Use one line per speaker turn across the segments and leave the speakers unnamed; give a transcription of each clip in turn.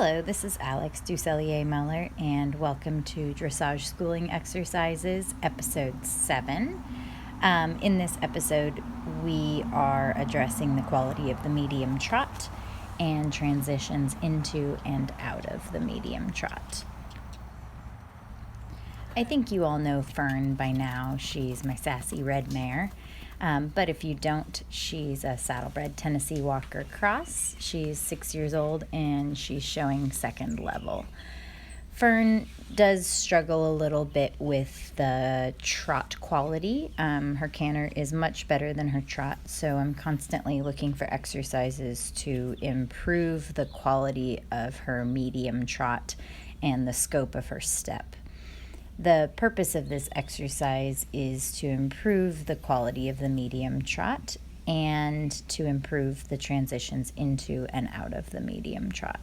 Hello, this is Alex Ducellier-Muller, and welcome to Dressage Schooling Exercises, Episode 7. In this episode, we are addressing the quality of the medium trot and transitions into and out of the medium trot. I think you all know Fern by now. She's my sassy red mare. But if you don't, she's a saddlebred Tennessee Walker Cross. She's 6 years old and she's showing second level. Fern does struggle a little bit with the trot quality. Her canter is much better than her trot, so I'm constantly looking for exercises to improve the quality of her medium trot and the scope of her step. The purpose of this exercise is to improve the quality of the medium trot and to improve the transitions into and out of the medium trot.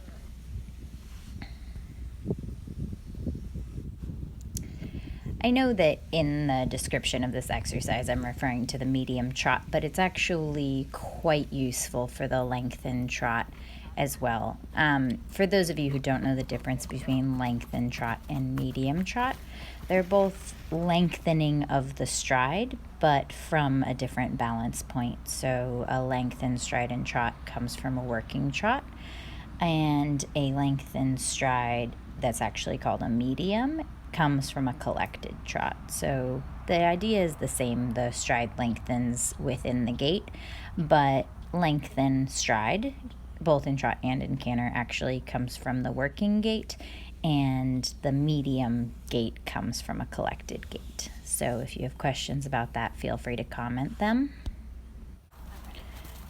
I know that in the description of this exercise I'm referring to the medium trot, but it's actually quite useful for the lengthened trot as well. For those of you who don't know the difference between lengthened trot and medium trot, they're both lengthening of the stride, but from a different balance point. So a lengthened stride and trot comes from a working trot, and a lengthened stride that's actually called a medium comes from a collected trot. So the idea is the same. The stride lengthens within the gait, but lengthened stride, both in trot and in canter, actually comes from the working gait, and the medium gait comes from a collected gait. So if you have questions about that, feel free to comment them.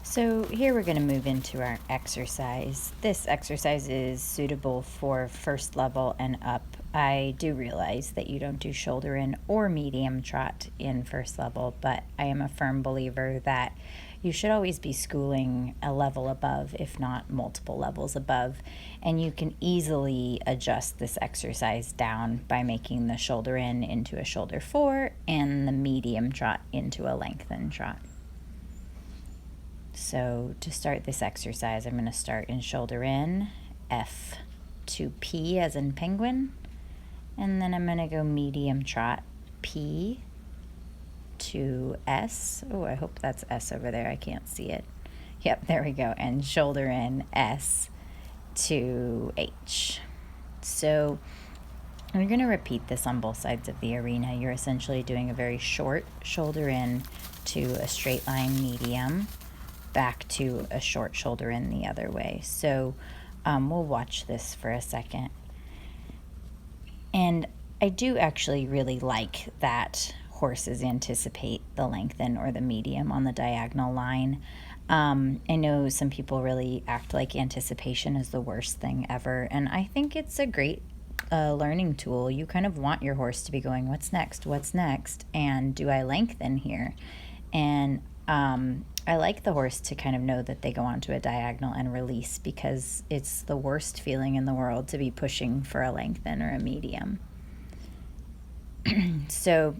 So here we're going to move into our exercise. This exercise is suitable for first level and up. I do realize that you don't do shoulder in or medium trot in first level, but I am a firm believer that you should always be schooling a level above, if not multiple levels above, and you can easily adjust this exercise down by making the shoulder in into a shoulder 4 and the medium trot into a lengthened trot. So to start this exercise, I'm going to start in shoulder in, F to P as in penguin, and then I'm going to go medium trot, P to S. Oh, I hope that's S over there. I can't see it. Yep, there we go. And shoulder in, S to H. So we're going to repeat this on both sides of the arena. You're essentially doing a very short shoulder in to a straight line medium, back to a short shoulder in the other way. So we'll watch this for a second. And I do actually really like that horses anticipate the lengthen or the medium on the diagonal line. I know some people really act like anticipation is the worst thing ever, and I think it's a great learning tool. You kind of want your horse to be going, what's next, and do I lengthen here? And I like the horse to kind of know that they go onto a diagonal and release, because it's the worst feeling in the world to be pushing for a lengthen or a medium. So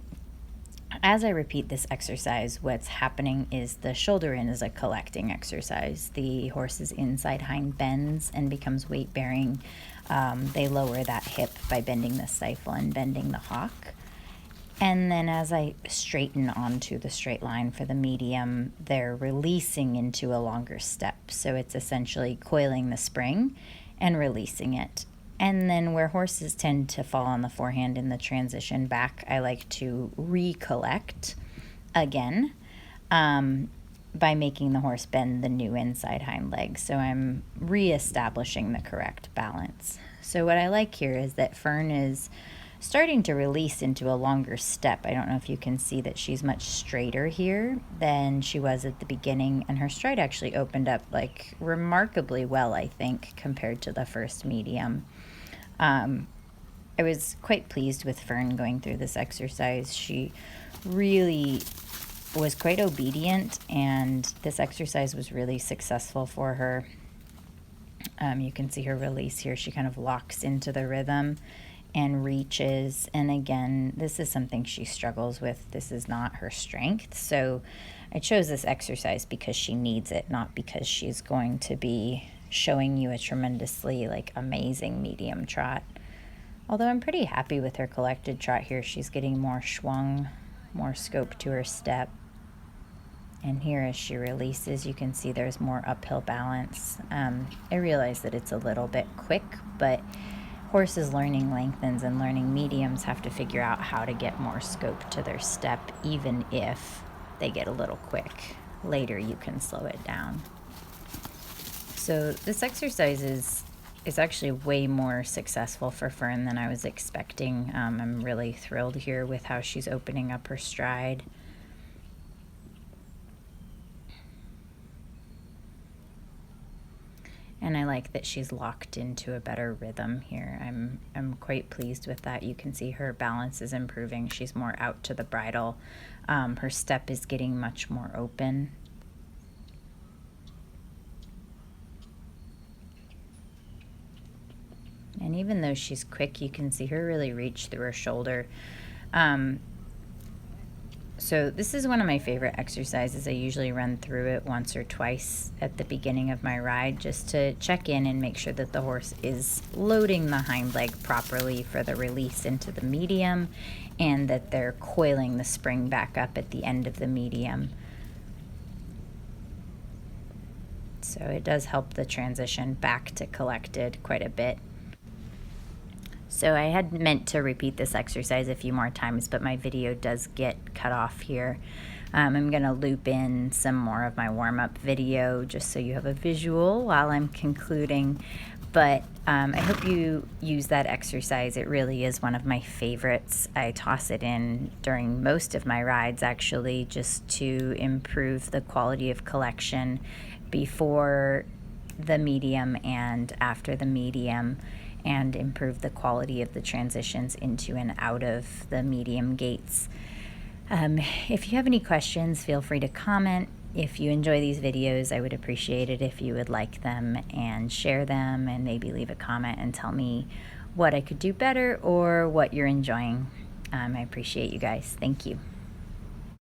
as I repeat this exercise, what's happening is the shoulder in is a collecting exercise. The horse's inside hind bends and becomes weight bearing. They lower that hip by bending the stifle and bending the hock. And then as I straighten onto the straight line for the medium, they're releasing into a longer step. So it's essentially coiling the spring and releasing it. And then where horses tend to fall on the forehand in the transition back, I like to recollect again by making the horse bend the new inside hind leg. So I'm reestablishing the correct balance. So what I like here is that Fern is starting to release into a longer step. I don't know if you can see that she's much straighter here than she was at the beginning, and her stride actually opened up like remarkably well, I think, compared to the first medium. I was quite pleased with Fern going through this exercise. She really was quite obedient, and this exercise was really successful for her. You can see her release here. She kind of locks into the rhythm and reaches, and again, this is something she struggles with. This is not her strength, so I chose this exercise because she needs it, not because she's going to be showing you a tremendously like amazing medium trot. Although I'm pretty happy with her collected trot here. She's getting more schwung, more scope to her step. And here as she releases, you can see there's more uphill balance. I realize that it's a little bit quick, but horses learning lengthens and learning mediums have to figure out how to get more scope to their step, even if they get a little quick. Later you can slow it down. So this exercise is actually way more successful for Fern than I was expecting. I'm really thrilled here with how she's opening up her stride. And I like that she's locked into a better rhythm here. I'm quite pleased with that. You can see her balance is improving. She's more out to the bridle. Her step is getting much more open. And even though she's quick, you can see her really reach through her shoulder. So this is one of my favorite exercises. I usually run through it once or twice at the beginning of my ride just to check in and make sure that the horse is loading the hind leg properly for the release into the medium and that they're coiling the spring back up at the end of the medium. So it does help the transition back to collected quite a bit. So I had meant to repeat this exercise a few more times, but my video does get cut off here. I'm going to loop in some more of my warm-up video just so you have a visual while I'm concluding. But I hope you use that exercise. It really is one of my favorites. I toss it in during most of my rides, actually, just to improve the quality of collection before the medium and after the medium, and improve the quality of the transitions into and out of the medium gaits. If you have any questions, feel free to comment. If you enjoy these videos, I would appreciate it if you would like them and share them, and maybe leave a comment and tell me what I could do better or what you're enjoying. I appreciate you guys. Thank you.